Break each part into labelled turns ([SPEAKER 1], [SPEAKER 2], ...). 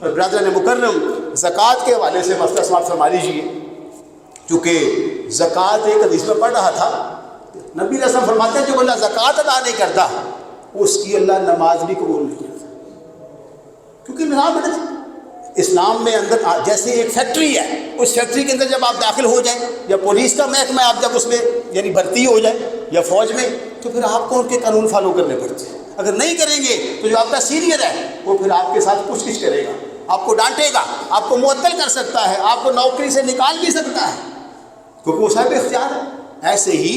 [SPEAKER 1] اور برادران مکرم، زکوٰۃ کے حوالے سے مسئلہ سماعت فرما لیجیے، چونکہ زکوٰۃ ایک حدیث میں پڑھ رہا تھا، نبی علیہ السلام فرماتے ہیں جو بندہ زکوٰۃ ادا نہیں کرتا اس کی اللہ نماز بھی قبول نہیں کرتا، کیونکہ نظام اسلام میں اندر جیسے ایک فیکٹری ہے، اس فیکٹری کے اندر جب آپ داخل ہو جائیں، یا پولیس کا محکمہ آپ جب اس میں یعنی بھرتی ہو جائیں یا فوج میں، تو پھر آپ کو ان کے قانون فالو کرنے پڑتے ہیں۔ اگر نہیں کریں گے تو جو آپ کا سینئر ہے وہ پھر آپ کے ساتھ پوچھ گچھ کرے گا، آپ کو ڈانٹے گا، آپ کو معطل کر سکتا ہے، آپ کو نوکری سے نکال بھی سکتا ہے، کیونکہ وہ صاحب اختیار ہے۔ ایسے ہی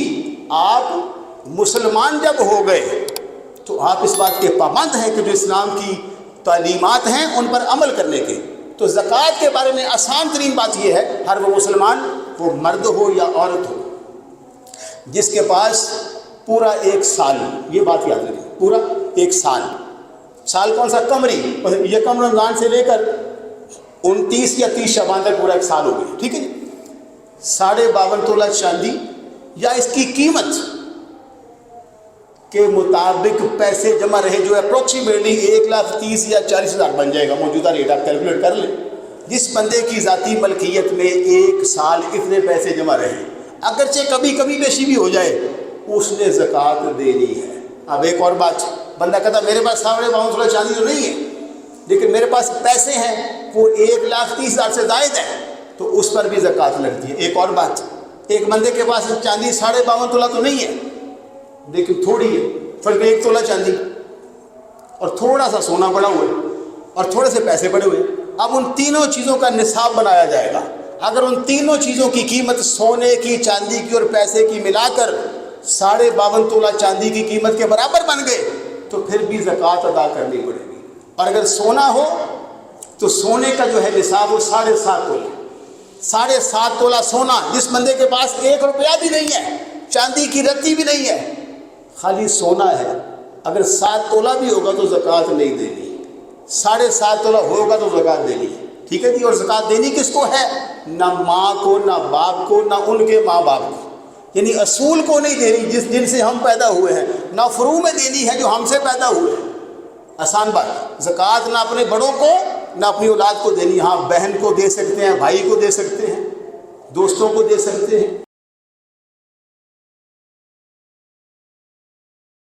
[SPEAKER 1] آپ مسلمان جب ہو گئے تو آپ اس بات کے پابند ہیں کہ جو اسلام کی تعلیمات ہیں ان پر عمل کرنے کے۔ تو زکوٰۃ کے بارے میں آسان ترین بات یہ ہے، ہر وہ مسلمان، وہ مرد ہو یا عورت ہو، جس کے پاس پورا ایک سال، یہ بات یاد رکھیں، پورا ایک سال کون سا؟ قمری، یکم رمضان سے لے کر 29 یا 30 شعبان تک پورا ایک سال ہو گیا، ٹھیک ہے جی۔ 52.5 تولہ چاندی یا اس کی قیمت کے مطابق پیسے جمع رہے، جو اپروکسیمیٹلی 1,30,000 یا 40,000 بن جائے گا، موجودہ ریٹ آپ کیلکولیٹ کر لیں۔ جس بندے کی ذاتی ملکیت میں ایک سال اتنے پیسے جمع رہے، اگرچہ کبھی کبھی بیشی بھی ہو جائے، اس نے زکوٰۃ دینی ہے۔ اب ایک اور بات، بندہ کہتا میرے پاس 52.5 تولہ چاندی تو نہیں ہے لیکن میرے پاس پیسے ہیں وہ 1,30,000 سے زائد ہے، تو اس پر بھی زکوٰۃ لگتی ہے۔ ایک اور بات، ایک بندے کے پاس چاندی 52.5 تولہ تو نہیں ہے لیکن تھوڑی ہے، فرق 1 تولہ چاندی اور تھوڑا سا سونا پڑا ہوا ہے اور تھوڑے سے پیسے پڑے ہوئے، اب ان تینوں چیزوں کا نصاب بنایا جائے گا۔ اگر ان تینوں چیزوں کی قیمت سونے کی، چاندی کی اور پیسے کی ملا کر 52.5 تولہ چاندی کی قیمت کے برابر بن گئے تو پھر بھی زکوٰۃ ادا کرنی پڑے گی۔ اور اگر سونا ہو تو سونے کا جو ہے نصاب وہ 7.5 تولہ، 7.5 تولہ سونا، جس بندے کے پاس 1 روپیہ بھی نہیں ہے، چاندی کی رتی بھی نہیں ہے، خالی سونا ہے، اگر 7 تولہ بھی ہوگا تو زکوٰۃ نہیں دینی، 7.5 تولہ ہوگا تو زکوٰۃ دینی ہے، ٹھیک ہے جی۔ اور زکوٰۃ دینی کس کو ہے؟ نہ ماں کو، نہ باپ کو، نہ ان کے ماں باپ کو، یعنی اصول کو نہیں دینی جن سے ہم پیدا ہوئے ہیں، نہ فروع میں دینی ہے جو ہم سے پیدا ہوئے ہیں۔ آسان بات، زکوٰۃ نہ اپنے بڑوں کو نہ اپنی اولاد کو دینی، ہاں بہن کو دے سکتے ہیں، بھائی کو دے سکتے ہیں، دوستوں کو دے سکتے ہیں۔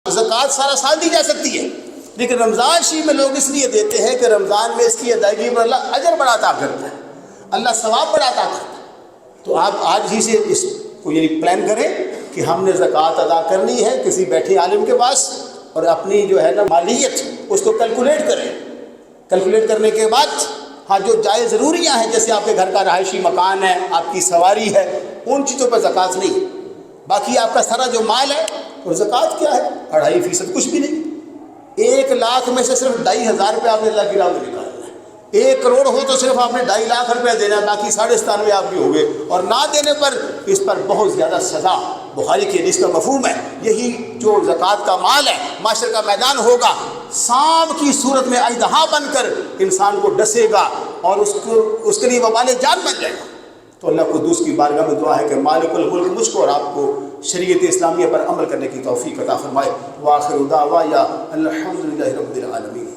[SPEAKER 1] زکوٰۃ سارا سال دی جا سکتی ہے لیکن رمضان شریف میں لوگ اس لیے دیتے ہیں کہ رمضان میں اس کی ادائیگی پر اللہ اجر بڑا عطا کرتا ہے، اللہ ثواب بڑا عطا کرتا ہے۔ تو آپ آج ہی سے اس کو یعنی پلان کریں کہ ہم نے زکوٰۃ ادا کرنی ہے کسی بیٹھے عالم کے پاس، اور اپنی جو ہے نا مالیت اس کو کیلکولیٹ کریں۔ کیلکولیٹ کرنے کے بعد ہاں جو جائز ضروریاں ہیں، جیسے آپ کے گھر کا رہائشی مکان ہے، آپ کی سواری ہے، ان چیزوں پر زکوٰۃ نہیں، باقی آپ کا سارا جو مال ہے، اور زکوٰۃ کیا ہے؟ 2.5% کچھ بھی نہیں۔ 1 لاکھ میں سے صرف 2,500 روپے آپ نے اللہ کی راہ میں نکالنا ہے۔ 1 کروڑ ہو تو صرف آپ نے 2.5 لاکھ روپے دینا ہے، باقی 97.5 آپ کے ہو گئے، اور نہ دینے پر اس پر بہت زیادہ سزا۔ بخاری کی حدیث کا مفہوم ہے، یہی جو زکوٰۃ کا مال ہے معاشر کا میدان ہوگا، سانپ کی صورت میں اژدہا بن کر انسان کو ڈسے گا اور اس کے لیے وبال جان بن جائے گا۔ تو اللہ قدوس کی بارگاہ میں دعا ہے کہ مالک الملک مجھ کو اور آپ کو شریعت اسلامیہ پر عمل کرنے کی توفیق عطا فرمائے۔ وآخر دعوانا الحمدللہ رب العالمین۔